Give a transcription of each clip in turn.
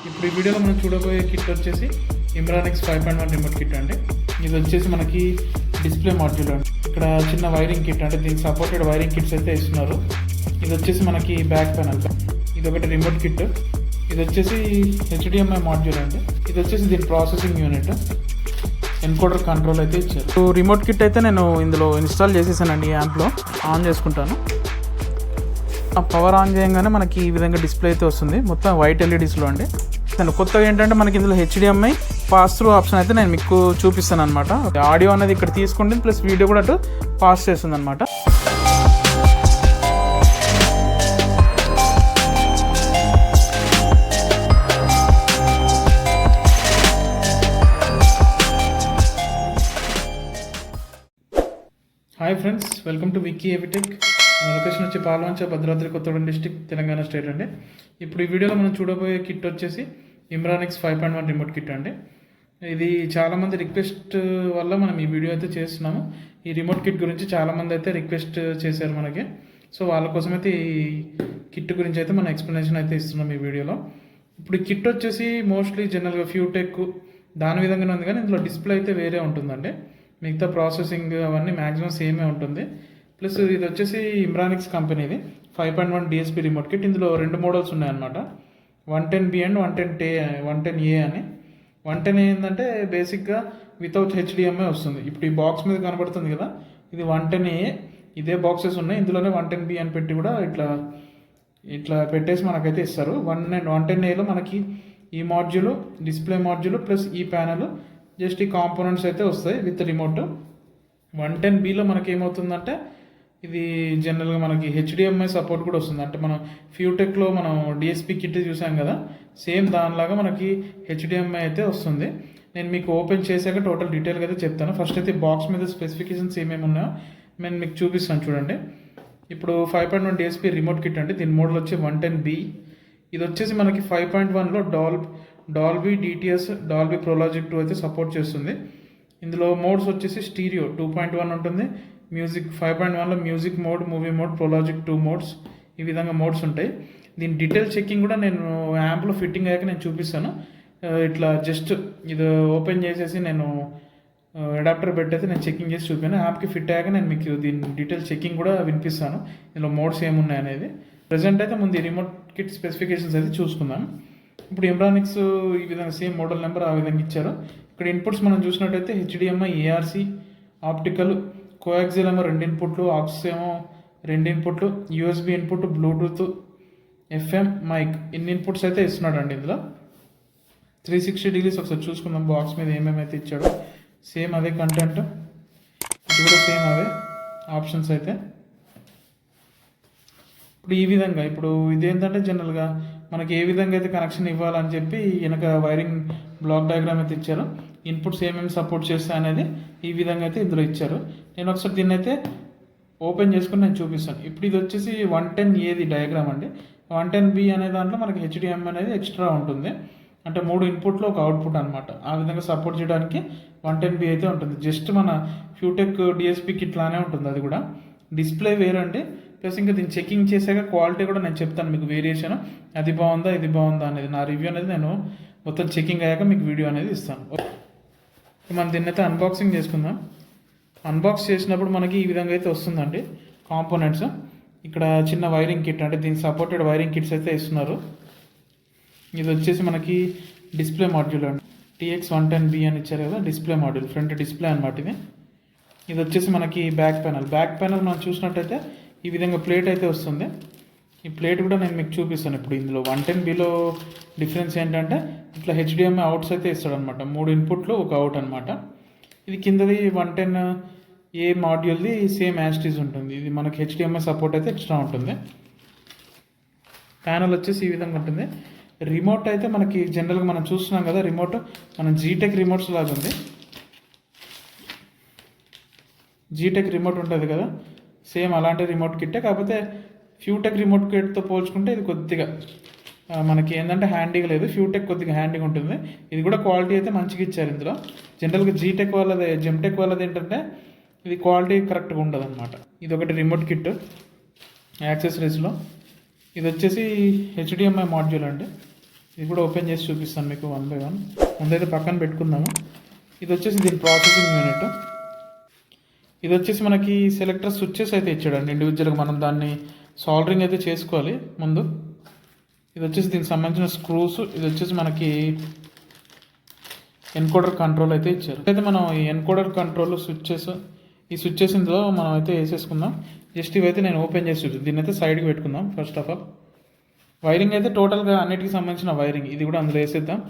ఇప్పుడు ఈ వీడియోలో మనం చూడబోయే కిట్ వచ్చేసి ఇమ్రానిక్స్ 5.1 రిమోట్ కిట్ అండి. ఇది వచ్చేసి మనకి డిస్ప్లే మాడ్యూల్ అండి. ఇక్కడ చిన్న వైరింగ్ కిట్ అంటే దీనికి సపోర్టెడ్ వైరింగ్ కిట్స్ అయితే ఇస్తున్నారు. ఇది వచ్చేసి మనకి బ్యాక్ ప్యానల్, ఇది ఒకటి రిమోట్ కిట్. ఇది వచ్చేసి HDMI మాడ్యూల్ అండి. ఇది వచ్చేసి దీని ప్రాసెసింగ్ యూనిట్, ఎన్కోడర్ కంట్రోల్ అయితే ఇచ్చారు. రిమోట్ కిట్ అయితే నేను ఇందులో ఇన్స్టాల్ చేసేసానండి. ఈ యాప్లో ఆన్ చేసుకుంటాను. పవర్ ఆన్ చేయగానే మనకి ఈ విధంగా డిస్ప్లే అయితే వస్తుంది, మొత్తం వైట్ LEDస్లో అండి. నేను కొత్తగా ఏంటంటే మనకి ఇందులో HDMI పాస్ త్రూ ఆప్షన్ అయితే నేను మీకు చూపిస్తాను అనమాట. ఆడియో అనేది ఇక్కడ తీసుకుంటుంది, ప్లస్ వీడియో కూడా అటు పాస్ చేస్తుంది అనమాట. Hi friends, welcome to Vicky Evitech. Location వచ్చి పాల్వంచ, భద్రాద్రి కొత్తగూడెం డిస్టిక్, తెలంగాణ స్టేట్ అండి. ఇప్పుడు ఈ వీడియోలో మనం చూడబోయే కిట్ వచ్చేసి ఇమ్రానిక్స్ 5.1 రిమోట్ కిట్ అండి. ఇది చాలామంది రిక్వెస్ట్ వల్ల మనం ఈ వీడియో అయితే చేస్తున్నాము. ఈ రిమోట్ కిట్ గురించి చాలామంది అయితే రిక్వెస్ట్ చేశారు మనకి. సో వాళ్ళ కోసం అయితే ఈ కిట్ గురించి అయితే మనం ఎక్స్ప్లెనేషన్ అయితే ఇస్తున్నాం ఈ వీడియోలో. ఇప్పుడు ఈ కిట్ వచ్చేసి మోస్ట్లీ జనరల్గా ఫ్యూటెక్ దాని విధంగానే ఉంది, కానీ ఇందులో డిస్ప్లే అయితే వేరే ఉంటుందండి. మిగతా ప్రాసెసింగ్ అవన్నీ మ్యాక్సిమం సేమే ఉంటుంది. ప్లస్ ఇది వచ్చేసి ఇమ్రానిక్స్ కంపెనీది 5.1 DSP రిమోట్ కిట్. ఇందులో రెండు మోడల్స్ ఉన్నాయన్నమాట, 110B అండ్ 110A అని. 110A ఏంటంటే బేసిక్గా వితౌట్ HDMI వస్తుంది. ఇప్పుడు ఈ బాక్స్ మీద కనబడుతుంది కదా, ఇది 110A. ఇదే బాక్సెస్ ఉన్నాయి, ఇందులోనే 110B అని పెట్టి కూడా ఇట్లా పెట్టేసి మనకైతే ఇస్తారు. 110Aలో మనకి ఈ మాడ్యూల్, డిస్ప్లే మాడ్యూల్ ప్లస్ ఈ ప్యానల్, జస్ట్ ఈ కాంపోనెంట్స్ అయితే వస్తాయి విత్ రిమోట్. 110Bలో మనకి ఏమవుతుందంటే ఇది జనరల్గా మనకి HDMI సపోర్ట్ కూడా వస్తుంది. అంటే మనం ఫ్యూటెక్లో మనం DSP కిట్ చూసాం కదా, సేమ్ దానిలాగా మనకి HDMI అయితే వస్తుంది. నేను మీకు ఓపెన్ చేశాక టోటల్ డీటెయిల్గా అయితే చెప్తాను. ఫస్ట్ అయితే బాక్స్ మీద స్పెసిఫికేషన్స్ ఏమేమి ఉన్నాయో నేను మీకు చూపిస్తాను చూడండి. ఇప్పుడు 5.1 DSP రిమోట్ కిట్ అండి. దీని మోడల్ వచ్చి 110B. ఇది వచ్చేసి మనకి 5.1లో డాల్బీ DTS, డాల్బీ ప్రోలాజిక్ 2 అయితే సపోర్ట్ చేస్తుంది. ఇందులో మోడ్స్ వచ్చేసి స్టీరియో 2.1 ఉంటుంది. మ్యూజిక్ 5.1లో music mode, movie mode, Pro Logic 2 modes, ఈ విధంగా మోడ్స్ ఉంటాయి. దీని డీటెయిల్ చెకింగ్ కూడా నేను యాంప్లో ఫిట్టింగ్ అయ్యాక నేను చూపిస్తాను. ఇట్లా జస్ట్ ఇది ఓపెన్ చేసేసి నేను అడాప్టర్ పెట్టయితే నేను చెకింగ్ చేసి చూపాను. యాప్కి ఫిట్ అయ్యాక నేను మీకు దీని డీటెయిల్ చెకింగ్ కూడా వినిపిస్తాను, ఇందులో మోడ్స్ ఏమున్నాయి అనేది. ప్రజెంట్ అయితే ముందు ఈ రిమోట్ కిట్ స్పెసిఫికేషన్స్ అయితే చూసుకుందాం. ఇప్పుడు ఇమ్రానిక్స్ ఈ విధంగా సేమ్ మోడల్ నెంబర్ ఆ విధంగా ఇచ్చారు. ఇక్కడ ఇన్పుట్స్ మనం చూసినట్టయితే HDMI, ARC, ఆప్టికల్, కోయాక్సిల్ ఏమో 2 ఇన్పుట్లు, ఆక్స్ ఏమో 2 ఇన్పుట్లు, USB input, Bluetooth, FM, mic, ఇన్ని ఇన్పుట్స్ అయితే ఇస్తున్నాడు అండి. ఇందులో 360 డిగ్రీస్ ఒకసారి చూసుకుందాం. బాక్స్ మీద ఏమేమైతే ఇచ్చాడో సేమ్ అదే కంటెంట్, ఇది కూడా సేమ్ అవే ఆప్షన్స్ అయితే. ఇప్పుడు ఈ విధంగా ఇప్పుడు ఇదేంటంటే జనరల్గా మనకి ఏ విధంగా అయితే కనెక్షన్ ఇవ్వాలని చెప్పి వెనక వైరింగ్ బ్లాక్ డయాగ్రామ్ అయితే ఇచ్చారు. ఇన్పుట్స్ ఏమేమి సపోర్ట్ చేస్తాయి అనేది ఈ విధంగా అయితే ఇందులో ఇచ్చారు. నేను ఒకసారి దీన్ని అయితే ఓపెన్ చేసుకుని నేను చూపిస్తాను. ఇప్పుడు ఇది వచ్చేసి 110Aది డయాగ్రామ్ అండి. 110B అనే దాంట్లో మనకి HDMI అనేది ఎక్స్ట్రా ఉంటుంది, అంటే 3 ఇన్పుట్లో ఒక అవుట్పుట్ అనమాట. ఆ విధంగా సపోర్ట్ చేయడానికి 110B అయితే ఉంటుంది. జస్ట్ మన ఫ్యూటెక్ DSP కిట్ లానే ఉంటుంది, అది కూడా డిస్ప్లే వేరండి. ప్లస్ ఇంకా దీన్ని చెకింగ్ చేశాక క్వాలిటీ కూడా నేను చెప్తాను మీకు, వేరియేషన్ అది బాగుందా ఇది బాగుందా అనేది. నా రివ్యూ అనేది నేను మొత్తం చెకింగ్ అయ్యాక మీకు వీడియో అనేది ఇస్తాను. మనం దీన్ని అయితే అన్బాక్సింగ్ చేసుకుందాం. అన్బాక్స్ చేసినప్పుడు మనకి ఈ విధంగా అయితే వస్తుందండి కాంపోనెంట్స్. ఇక్కడ చిన్న వైరింగ్ కిట్, అంటే దీనికి సపోర్టెడ్ వైరింగ్ కిట్స్ అయితే ఇస్తున్నారు. ఇది వచ్చేసి మనకి డిస్ప్లే మాడ్యూల్ అండి, TX110B అని ఇచ్చారు కదా, డిస్ప్లే మాడ్యూల్, ఫ్రంట్ డిస్ప్లే అనమాట ఇది. ఇది వచ్చేసి మనకి బ్యాక్ ప్యానల్ మనం చూసినట్టయితే ఈ విధంగా ప్లేట్ అయితే వస్తుంది. ఈ ప్లేట్ కూడా నేను మీకు చూపిస్తాను. ఇప్పుడు ఇందులో 110Bలో డిఫరెన్స్ ఏంటంటే ఇట్లా HDMI అవుట్స్ అయితే ఇస్తాడు అనమాట, 3 ఇన్పుట్లు ఒక అవుట్ అనమాట. ఇది కిందది 110A మాడ్యూల్ది సేమ్ యాస్టీస్ ఉంటుంది. ఇది మనకి HDMI సపోర్ట్ అయితే ఎక్స్ట్రా ఉంటుంది. ప్యానల్ వచ్చేసి ఈ విధంగా ఉంటుంది. రిమోట్ అయితే మనకి జనరల్గా మనం చూస్తున్నాం కదా, రిమోట్ మనం జీటెక్ రిమోట్స్ లాగా ఉంది. జీటెక్ రిమోట్ ఉంటుంది కదా, సేమ్ అలాంటి రిమోట్ కిట్టే, కాకపోతే ఫ్యూటెక్ రిమోట్ కిట్తో పోల్చుకుంటే ఇది కొద్దిగా మనకి ఏంటంటే హ్యాండీగా లేదు. ఫ్యూటెక్ కొద్దిగా హ్యాండీగా ఉంటుంది. ఇది కూడా క్వాలిటీ అయితే మంచిగా ఇచ్చారు ఇందులో. జనరల్గా జీటెక్ వాళ్ళది, జెమ్టెక్ వాళ్ళది ఏంటంటే ఇది క్వాలిటీ కరెక్ట్గా ఉండదు అనమాట. ఇది ఒకటి రిమోట్ కిట్ యాక్సెసరీస్లో. ఇది వచ్చేసి HDMI మాడ్యూల్ అండి. ఇది కూడా ఓపెన్ చేసి చూపిస్తాను మీకు 1 by 1. ముందైతే పక్కన పెట్టుకుందాము. ఇది వచ్చేసి దీని ప్రాసెసింగ్ యూనిట్. ఇది వచ్చేసి మనకి సెలెక్టర్ స్విచ్చెస్ అయితే ఇచ్చాడండి ఇండివిజువల్గా. మనం దాన్ని సాల్డరింగ్ అయితే చేసుకోవాలి ముందు. ఇది వచ్చేసి దీనికి సంబంధించిన స్క్రూస్. ఇది వచ్చేసి మనకి ఎన్కోడర్ కంట్రోల్ అయితే ఇచ్చారు. అయితే మనం ఈ ఎన్కోడర్ కంట్రోల్ స్విచ్చెస్, ఈ స్విచ్చెస్ ఇందులో మనం అయితే వేసేసుకుందాం. జస్ట్ ఇవైతే నేను ఓపెన్ చేసి చూద్దాం. దీన్ని అయితే సైడ్కి పెట్టుకుందాం. ఫస్ట్ ఆఫ్ ఆల్ వైరింగ్ అయితే టోటల్గా అన్నిటికీ సంబంధించిన వైరింగ్ ఇది కూడా అందులో వేసేద్దాం.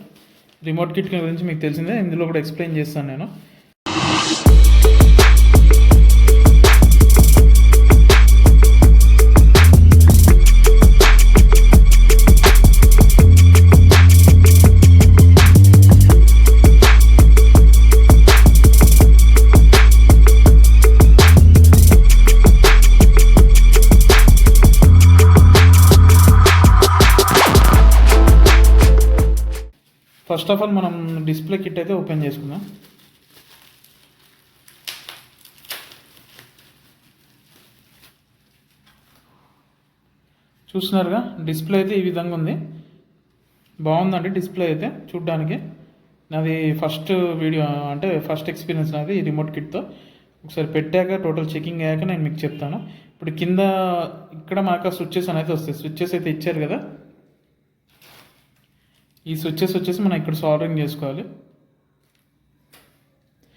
రిమోట్ కిట్ గురించి మీకు తెలిసిందే, ఇందులో కూడా ఎక్స్ప్లెయిన్ చేస్తాను నేను. ఫస్ట్ ఆఫ్ ఆల్ మనం డిస్ప్లే కిట్ అయితే ఓపెన్ చేసుకుందాం. చూస్తున్నారుగా డిస్ప్లే అయితే ఈ విధంగా ఉంది. బాగుందండి డిస్ప్లే అయితే చూడ్డానికి. నాది ఫస్ట్ వీడియో అంటే ఫస్ట్ ఎక్స్పీరియన్స్ నాది ఈ రిమోట్ కిట్తో. ఒకసారి పెట్టాక టోటల్ చెకింగ్ అయ్యాక నేను మీకు చెప్తాను. ఇప్పుడు కింద ఇక్కడ మనకు స్విచ్చెస్ అనేది వస్తాయి. స్విచ్చెస్ అయితే ఇచ్చారు కదా, ఈ స్విచ్చెస్ వచ్చేసి మనం ఇక్కడ సాల్డరింగ్ చేసుకోవాలి.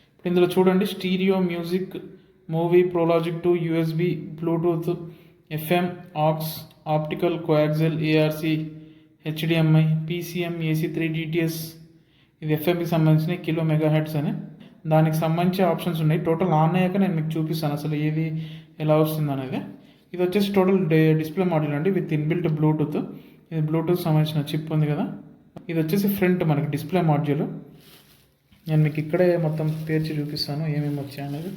ఇప్పుడు ఇందులో చూడండి stereo, music, movie, Pro Logic 2, USB, Bluetooth, FM, aux, optical, coaxial, ARC, HDMI, PCM, AC3, DTS. ఇది ఎఫ్ఎంకి సంబంధించిన కిలో మెగాహెర్ట్జ్ అని. దానికి సంబంధించి ఆప్షన్స్ ఉన్నాయి. టోటల్ ఆన్ అయ్యాక నేను మీకు చూపిస్తాను అసలు ఏది ఎలా వస్తుంది అనేది. ఇది వచ్చేసి టోటల్ డిస్ప్లే మాడ్యూల్ అండి విత్ ఇన్బిల్ట్ బ్లూటూత్. ఇది బ్లూటూత్ సంబంధించిన చిప్ ఉంది కదా. ఇది వచ్చేసి ఫ్రంట్ మనకి డిస్ప్లే మాడ్యూల్. నేను మీకు ఇక్కడే మొత్తం పేర్చి చూపిస్తాను ఏమేమి వచ్చాయి అనేది.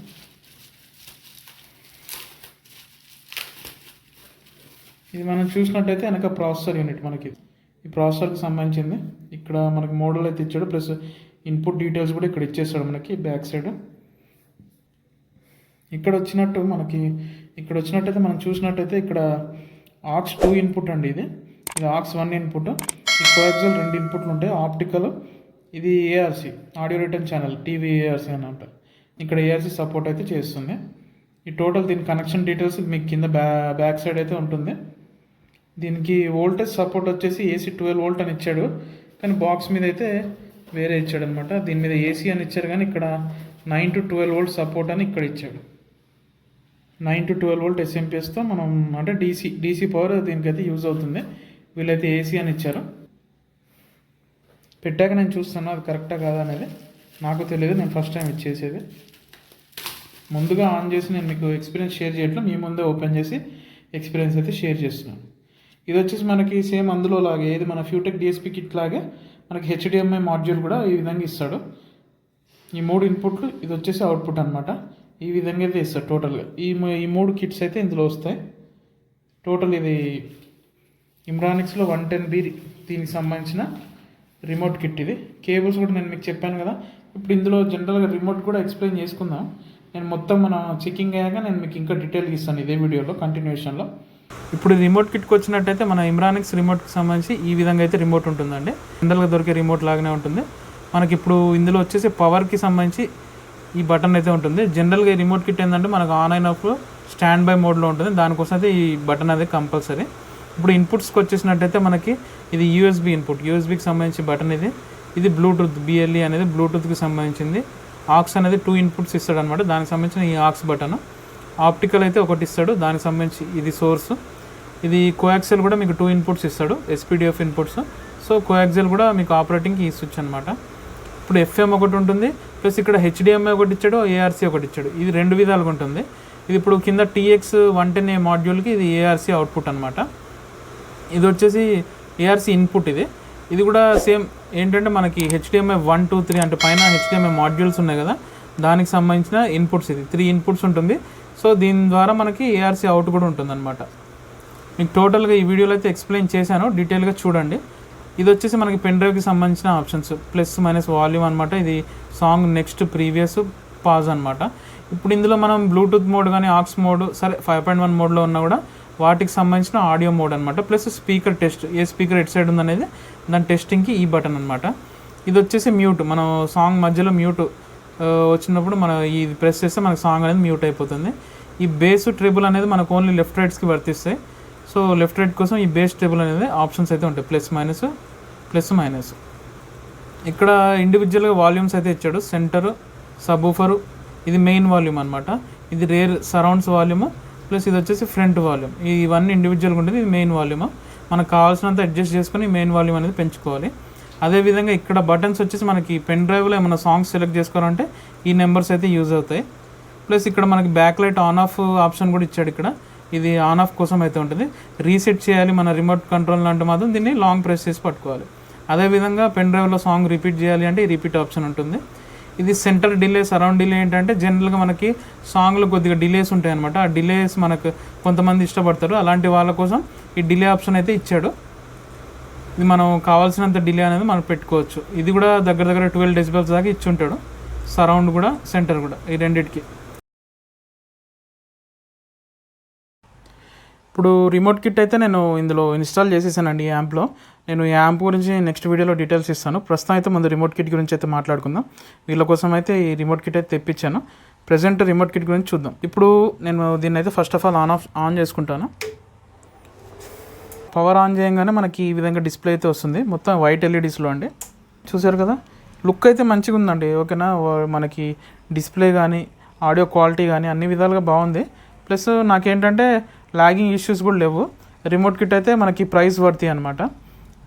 ఇది మనం చూసినట్టయితే వెనక ప్రాసెసర్ యూనిట్ మనకి. ఈ ప్రాసెసర్కి సంబంధించింది. ఇక్కడ మనకి మోడల్ అయితే ఇచ్చాడు, ప్లస్ ఇన్పుట్ డీటెయిల్స్ కూడా ఇక్కడ ఇచ్చేస్తాడు మనకి బ్యాక్ సైడ్. ఇక్కడ వచ్చినట్టయితే మనం చూసినట్టయితే ఇక్కడ ఆక్స్ 2 ఇన్పుట్ అండి. ఇది ఆక్స్ 1 ఇన్పుట్. ఈ కోయాక్సిల్ 2 ఇన్పుట్లు ఉంటాయి. ఆప్టికల్, ఇది ARC audio return channel, TV ARC అని అంటారు. ఇక్కడ ఏఆర్సి సపోర్ట్ అయితే చేస్తుంది. ఈ టోటల్ దీని కనెక్షన్ డీటెయిల్స్ మీకు కింద బ్యాక్ సైడ్ అయితే ఉంటుంది. దీనికి వోల్టేజ్ సపోర్ట్ వచ్చేసి AC 12 వోల్ట్ అని ఇచ్చాడు, కానీ బాక్స్ మీద అయితే వేరే ఇచ్చాడు అనమాట. దీని మీద AC అని ఇచ్చారు, కానీ ఇక్కడ 9 to 12 వోల్ట్ సపోర్ట్ అని ఇక్కడ ఇచ్చాడు. 9 to 12 వోల్ట్ SMPSతో మనం అంటే DC పవర్ దీనికైతే యూజ్ అవుతుంది. వీళ్ళైతే AC అని ఇచ్చారు. పెట్టాక నేను చూస్తాను అది కరెక్టా కాదా అనేది. నాకు తెలియదు, నేను ఫస్ట్ టైం ఇచ్చేసేది. ముందుగా ఆన్ చేసి నేను మీకు ఎక్స్పీరియన్స్ షేర్ చేయట్లేదు, మీ ముందే ఓపెన్ చేసి ఎక్స్పీరియన్స్ అయితే షేర్ చేస్తున్నాను. ఇది వచ్చేసి మనకి సేమ్ అందులో లాగే ఏది మన ఫ్యూటెక్ DSP కిట్ లాగే మనకి HDMI మాడ్యూల్ కూడా ఈ విధంగా ఇస్తాడు. ఈ 3 ఇన్పుట్లు, ఇది వచ్చేసి అవుట్పుట్ అనమాట. ఈ విధంగా అయితే ఇస్తాడు టోటల్గా. ఈ 3 కిట్స్ అయితే ఇందులో వస్తాయి. టోటల్ ఇది ఇమ్రానిక్స్లో 110B దీనికి సంబంధించిన రిమోట్ కిట్. ఇది కేబుల్స్ కూడా నేను మీకు చెప్పాను కదా. ఇప్పుడు ఇందులో జనరల్గా రిమోట్ కూడా ఎక్స్ప్లెయిన్ చేసుకుందాం. నేను మొత్తం మనం చెకింగ్ అయ్యాక నేను మీకు ఇంకా డీటెయిల్గా ఇస్తాను ఇదే వీడియోలో కంటిన్యూషన్లో. ఇప్పుడు రిమోట్ కిట్కి వచ్చినట్టయితే మన ఇమ్రానిక్స్ రిమోట్కి సంబంధించి ఈ విధంగా అయితే రిమోట్ ఉంటుందండి. జనరల్గా దొరికే రిమోట్ లాగానే ఉంటుంది. మనకి ఇప్పుడు ఇందులో వచ్చేసి పవర్కి సంబంధించి ఈ బటన్ అయితే ఉంటుంది. జనరల్గా ఈ రిమోట్ కిట్ ఏంటంటే మనకు ఆన్ అయినప్పుడు స్టాండ్ బై మోడ్లో ఉంటుంది. దానికోసం అయితే ఈ బటన్ అనేది కంపల్సరీ. ఇప్పుడు ఇన్పుట్స్కి వచ్చేసినట్టయితే మనకి ఇది USB ఇన్పుట్, యూఎస్బీకి సంబంధించి బటన్ ఇది బ్లూటూత్ BLE అనేది బ్లూటూత్కి సంబంధించింది. ఆక్స్ అనేది 2 ఇన్పుట్స్ ఇస్తాడు అనమాట, దానికి సంబంధించిన ఈ ఆక్స్ బటన్. ఆప్టికల్ అయితే ఒకటి ఇస్తాడు, దానికి సంబంధించి ఇది సోర్స్. ఇది కోయాక్సిల్ కూడా మీకు 2 ఇన్పుట్స్ ఇస్తాడు, SPDF ఇన్పుట్స్. సో కోయాక్సిల్ కూడా మీకు ఆపరేటింగ్కి ఈ స్విచ్ అనమాట. ఇప్పుడు FM ఒకటి ఉంటుంది, ప్లస్ ఇక్కడ HDMI ఒకటి ఇచ్చాడు, ARC ఒకటి ఇచ్చాడు. ఇది 2 విధాలుగా ఉంటుంది. ఇది ఇప్పుడు కింద TX110A మాడ్యూల్కి ఇది ARC అవుట్పుట్ అనమాట. ఇది వచ్చేసి ARC ఇన్పుట్. ఇది కూడా సేమ్ ఏంటంటే మనకి HDMI 1, 2, 3 అంటే పైన HDMI మాడ్యూల్స్ ఉన్నాయి కదా, దానికి సంబంధించిన ఇన్పుట్స్. ఇది 3 ఇన్పుట్స్ ఉంటుంది. సో దీని ద్వారా మనకి ARC అవుట్ కూడా ఉంటుంది అనమాట. మీకు టోటల్గా ఈ వీడియోలో అయితే ఎక్స్ప్లెయిన్ చేశాను, డీటెయిల్గా చూడండి. ఇది వచ్చేసి మనకి పెన్ డ్రైవ్కి సంబంధించిన ఆప్షన్స్, +- వాల్యూమ్ అనమాట. ఇది సాంగ్, నెక్స్ట్, ప్రీవియస్, పాజ్ అనమాట. ఇప్పుడు ఇందులో మనం బ్లూటూత్ మోడ్ కానీ ఆక్స్ మోడ్ సరే 5.1 మోడ్లో ఉన్నా కూడా వాటికి సంబంధించిన ఆడియో మోడ్ అనమాట. Plus speaker test, A speaker at side ఉందనేది దాని టెస్టింగ్కి ఈ బటన్ అనమాట. ఇది వచ్చేసి మ్యూట్, మనం సాంగ్ మధ్యలో మ్యూట్ వచ్చినప్పుడు మనం ఇది ప్రెస్ చేస్తే మనకు సాంగ్ అనేది మ్యూట్ అయిపోతుంది. ఈ బేస్ ట్రిబుల్ అనేది మనకు ఓన్లీ లెఫ్ట్ రైట్స్కి వర్తిస్తాయి. సో లెఫ్ట్ రైట్ కోసం ఈ బేస్ ట్రిబుల్ అనేది ఆప్షన్స్ అయితే ఉంటాయి, ప్లస్ మైనస్. ఇక్కడ ఇండివిజువల్గా వాల్యూమ్స్ అయితే ఇచ్చాడు. సెంటర్, సబూఫరు, ఇది మెయిన్ వాల్యూమ్ అనమాట. ఇది రేర్ సరౌండ్స్ వాల్యూమ్, ప్లస్ ఇది వచ్చేసి ఫ్రంట్ వాల్యూమ్. ఇవన్నీ ఇండివిజువల్గా ఉంటుంది. ఇది మెయిన్ వాల్యూమ్. మనకు కావాల్సినంత అడ్జస్ట్ చేసుకొని మెయిన్ వాల్యూమ్ అనేది పెంచుకోవాలి. అదేవిధంగా ఇక్కడ బటన్స్ వచ్చేసి మనకి పెన్ డ్రైవ్లో ఏమైనా సాంగ్స్ సెలెక్ట్ చేసుకోవాలంటే ఈ నెంబర్స్ అయితే యూజ్ అవుతాయి. ప్లస్ ఇక్కడ మనకి back light on off option కూడా ఇచ్చాడు. ఇక్కడ ఇది ఆన్ ఆఫ్ కోసం అయితే ఉంటుంది. రీసెట్ చేయాలి మన రిమోట్ కంట్రోల్ అంటే మాత్రం దీన్ని లాంగ్ ప్రెస్ చేసి పట్టుకోవాలి. అదేవిధంగా పెన్ డ్రైవ్లో సాంగ్ రిపీట్ చేయాలి అంటే ఈ రిపీట్ ఆప్షన్ ఉంటుంది. ఇది సెంటర్ డిలే, సరౌండ్ డిలే ఏంటంటే జనరల్గా మనకి సాంగ్లో కొద్దిగా డిలేస్ ఉంటాయి అనమాట. ఆ డిలేస్ మనకు కొంతమంది ఇష్టపడతారు, అలాంటి వాళ్ళ కోసం ఈ డిలే ఆప్షన్ అయితే ఇచ్చాడు. ఇది మనం కావాల్సినంత డిలే అనేది మనం పెట్టుకోవచ్చు. ఇది కూడా దగ్గర 12 డెసిబెల్స్ దాకా ఇచ్చి ఉంటాడు. సరౌండ్ కూడా, సెంటర్ కూడా, ఈ రెండింటికి. ఇప్పుడు రిమోట్ కిట్ అయితే నేను ఇందులో ఇన్స్టాల్ చేసేసానండి ఈ యాప్లో. నేను ఈ యాప్ గురించి నెక్స్ట్ వీడియోలో డీటెయిల్స్ ఇస్తాను. ప్రస్తుతం అయితే ముందు రిమోట్ కిట్ గురించి అయితే మాట్లాడుకుందాం. వీళ్ళ కోసం అయితే ఈ రిమోట్ కిట్ అయితే తెప్పించాను. ప్రజెంట్ రిమోట్ కిట్ గురించి చూద్దాం. ఇప్పుడు నేను దీన్ని అయితే ఫస్ట్ ఆఫ్ ఆల్ ఆన్ చేసుకుంటాను. పవర్ ఆన్ చేయగానే మనకి ఈ విధంగా డిస్ప్లే అయితే వస్తుంది. మొత్తం వైట్ ఎల్ఈడీస్లో అండి. చూసారు కదా, లుక్ అయితే మంచిగా ఉందండి. ఓకేనా, మనకి డిస్ప్లే కానీ ఆడియో క్వాలిటీ కానీ అన్ని విధాలుగా బాగుంది. ప్లస్ నాకేంటంటే లాగింగ్ ఇష్యూస్ కూడా లేవు. రిమోట్ కిట్ అయితే మనకి ప్రైస్ వర్తి అనమాట.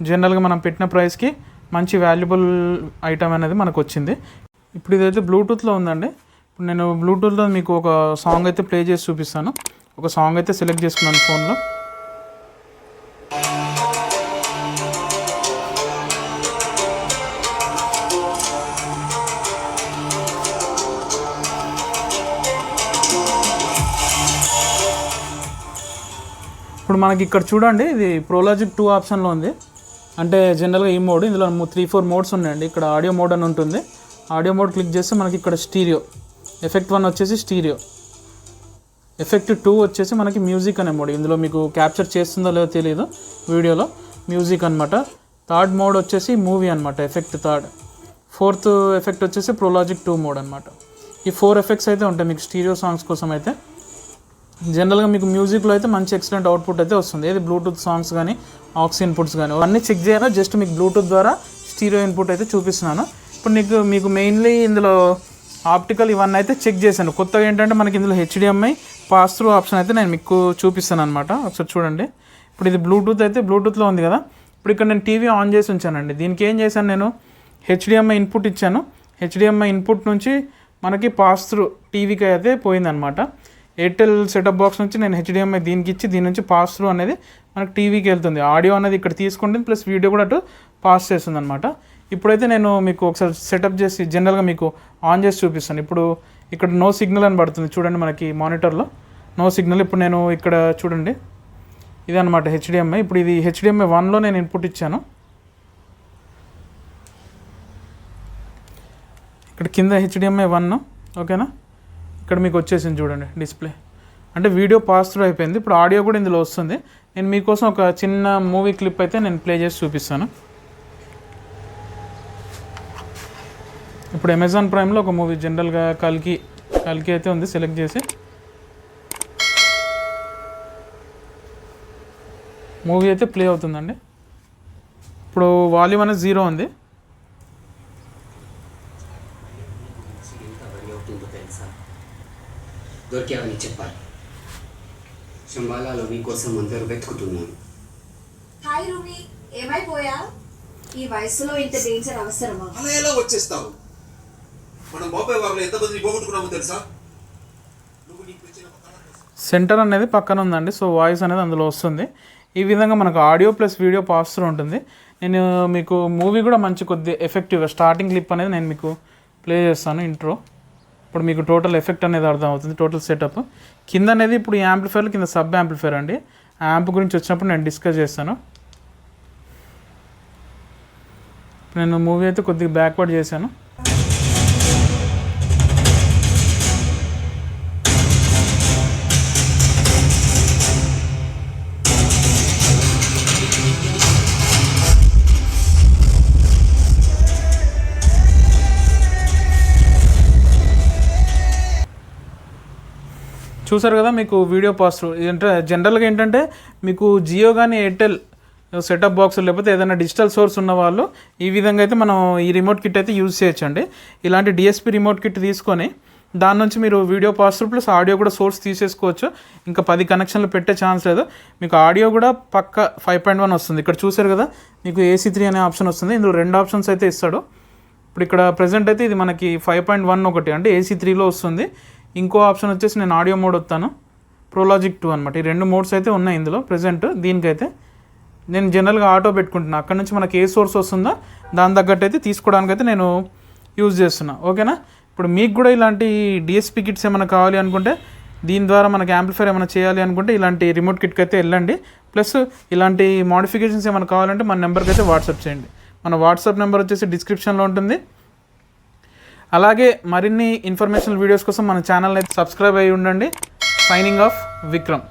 జనరల్గా మనం పెట్టిన ప్రైస్కి మంచి వాల్యుబుల్ ఐటమ్ అనేది మనకు వచ్చింది. ఇప్పుడు ఇదైతే బ్లూటూత్లో ఉందండి. ఇప్పుడు నేను బ్లూటూత్లో మీకు ఒక సాంగ్ అయితే ప్లే చేసి చూపిస్తాను. ఒక సాంగ్ అయితే సెలెక్ట్ చేసుకున్నాను ఫోన్లో. ఇప్పుడు మనకి ఇక్కడ చూడండి, ఇది ప్రోలాజిక్ 2 ఆప్షన్లో ఉంది. అంటే జనరల్గా ఈ మోడ్, ఇందులో 3-4 మోడ్స్ ఉన్నాయండి. ఇక్కడ ఆడియో మోడ్ అని ఉంటుంది. ఆడియో మోడ్ క్లిక్ చేస్తే మనకి ఇక్కడ స్టీరియో, ఎఫెక్ట్ 1 వచ్చేసి స్టీరియో, ఎఫెక్ట్ 2 వచ్చేసి మనకి మ్యూజిక్ అనే మోడ్. ఇందులో మీకు క్యాప్చర్ చేస్తుందో లేదో తెలియదు వీడియోలో, మ్యూజిక్ అనమాట. థర్డ్ మోడ్ వచ్చేసి మూవీ అనమాట, ఎఫెక్ట్ 3rd. ఫోర్త్ ఎఫెక్ట్ వచ్చేసి ప్రోలాజిక్ 2 మోడ్ అనమాట. ఈ 4 ఎఫెక్ట్స్ అయితే ఉంటాయి మీకు స్టీరియో సాంగ్స్ కోసం అయితే. జనరల్గా మీకు మ్యూజిక్లో అయితే మంచి ఎక్సలెంట్ అవుట్పుట్ అయితే వస్తుంది. ఏది బ్లూటూత్ సాంగ్స్ కానీ, ఆక్స్ ఇన్పుట్స్ కానీ అన్నీ చెక్ చేయాలా. జస్ట్ మీకు బ్లూటూత్ ద్వారా స్టీరియో ఇన్పుట్ అయితే చూపిస్తున్నాను. ఇప్పుడు మీకు మెయిన్లీ ఇందులో ఆప్టికల్ ఇవన్నీ అయితే చెక్ చేశాను. కొత్తగా ఏంటంటే మనకి ఇందులో HDMI పాస్ త్రూ ఆప్షన్ అయితే నేను మీకు చూపిస్తాను అనమాట. ఒకసారి చూడండి. ఇప్పుడు ఇది బ్లూటూత్ అయితే బ్లూటూత్లో ఉంది కదా. ఇప్పుడు ఇక్కడ నేను టీవీ ఆన్ చేసి ఉంచానండి. దీనికి ఏం చేశాను, నేను HDMI ఇన్పుట్ ఇచ్చాను. HDMI ఇన్పుట్ నుంచి మనకి పాస్ త్రూ టీవీకి అయితే పోయిందనమాట. ఎయిర్టెల్ సెటప్ బాక్స్ నుంచి నేను HDMI దీనికి ఇచ్చి దీని నుంచి పాస్ త్రూ అనేది మనకు టీవీకి వెళ్తుంది. ఆడియో అనేది ఇక్కడ తీసుకుంటుంది, ప్లస్ వీడియో కూడా అటు పాస్ చేస్తుంది అనమాట. ఇప్పుడైతే నేను మీకు ఒకసారి సెటప్ చేసి జనరల్గా మీకు ఆన్ చేసి చూపిస్తాను. ఇప్పుడు ఇక్కడ నో సిగ్నల్ అని పడుతుంది చూడండి, మనకి మానిటర్లో నో సిగ్నల్. ఇప్పుడు నేను ఇక్కడ చూడండి, ఇదనమాట HDMI. ఇప్పుడు ఇది HDMI 1లో నేను ఇన్పుట్ ఇచ్చాను. ఇక్కడ కింద HDMI 1, ఓకేనా. ఇక్కడ మీకు వచ్చేసింది చూడండి డిస్ప్లే, అంటే వీడియో పాస్ త్రూ అయిపోయింది. ఇప్పుడు ఆడియో కూడా ఇందులో వస్తుంది. నేను మీకోసం ఒక చిన్న మూవీ క్లిప్ అయితే నేను ప్లే చేసి చూపిస్తాను. ఇప్పుడు అమెజాన్ ప్రైమ్లో ఒక మూవీ జనరల్గా కల్కి అయితే ఉంది, సెలెక్ట్ చేసి మూవీ అయితే ప్లే అవుతుందండి. ఇప్పుడు వాల్యూమ్ అనేది 0 ఉంది. దొరికావని చెప్పాలి. శంబాలాలో మీకోసం అందరూ వెతుకుతున్నాను. హాయ్ రూమి, ఏమైపోయా? ఈ వయసులో ఇంత డేంజర్ అవసరమా? అలా ఎలా వచ్చేస్తావు? మనం బాబాయ్ వాళ్ళు ఎంతమందిని పోగొట్టుకున్నామో తెలుసా? సెంటర్ అనేది పక్కన ఉందండి. సో వాయిస్ అనేది అందులో వస్తుంది. ఈ విధంగా మనకు audio plus video pass through ఉంటుంది. నేను మీకు మూవీ కూడా మంచి కొద్ది ఎఫెక్టివ్గా స్టార్టింగ్ క్లిప్ అనేది నేను మీకు ప్లే చేస్తాను, ఇంట్రో. ఇప్పుడు మీకు టోటల్ ఎఫెక్ట్ అనేది అర్థం అవుతుంది, టోటల్ సెటప్. కింద అనేది ఇప్పుడు ఈ యాంప్లిఫైర్లు కింద సబ్ యాంప్లిఫైర్ అండి. ఆ యాంప్ గురించి వచ్చినప్పుడు నేను డిస్కస్ చేస్తాను. నేను మూవీ అయితే కొద్దిగా బ్యాక్వర్డ్ చేశాను. చూసారు కదా మీకు వీడియో పాస్ అంటే జనరల్గా ఏంటంటే మీకు జియో కానీ ఎయిర్టెల్ సెటప్ బాక్స్ లేకపోతే ఏదైనా డిజిటల్ సోర్స్ ఉన్న వాళ్ళు ఈ విధంగా అయితే మనం ఈ రిమోట్ కిట్ అయితే యూజ్ చేయొచ్చండి. ఇలాంటి డిఎస్పి రిమోట్ కిట్ తీసుకొని దాని నుంచి మీరు వీడియో పాస్ ప్లస్ ఆడియో కూడా సోర్స్ తీసేసుకోవచ్చు. ఇంకా 10 కనెక్షన్లు పెట్టే ఛాన్స్ లేదు. మీకు ఆడియో కూడా పక్క 5.1 వస్తుంది. ఇక్కడ చూసారు కదా మీకు AC3 అనే ఆప్షన్ వస్తుంది. ఇందులో 2 ఆప్షన్స్ అయితే ఇస్తాడు. ఇప్పుడు ఇక్కడ ప్రజెంట్ అయితే ఇది మనకి 5.1 ఒకటి అంటే AC3లో వస్తుంది. ఇంకో ఆప్షన్ వచ్చేసి నేను ఆడియో మోడ్ వస్తాను, ప్రోలాజిక్ 2 అనమాట. ఈ 2 మోడ్స్ అయితే ఉన్నాయి ఇందులో ప్రజెంట్. దీనికైతే నేను జనరల్గా ఆటో పెట్టుకుంటున్నాను. అక్కడ నుంచి మనకి ఏ సోర్స్ వస్తుందో దాని తగ్గట్టు అయితే తీసుకోవడానికి అయితే నేను యూజ్ చేస్తున్నా. ఓకేనా. ఇప్పుడు మీకు కూడా ఇలాంటి డిఎస్పి కిట్స్ ఏమైనా కావాలి అనుకుంటే, దీని ద్వారా మనకి యాంప్లిఫైర్ ఏమైనా చేయాలి అనుకుంటే ఇలాంటి రిమోట్ కిట్కి అయితే వెళ్ళండి. ప్లస్ ఇలాంటి మోడిఫికేషన్స్ ఏమైనా కావాలంటే మన నెంబర్కి అయితే వాట్సాప్ చేయండి. మన వాట్సాప్ నెంబర్ వచ్చేసి డిస్క్రిప్షన్లో ఉంటుంది. అలాగే మరిన్ని ఇన్ఫర్మేషనల్ వీడియోస్ కోసం మన ఛానల్ అయితే సబ్స్క్రైబ్ అయ్యి ఉండండి. Signing off Vikram.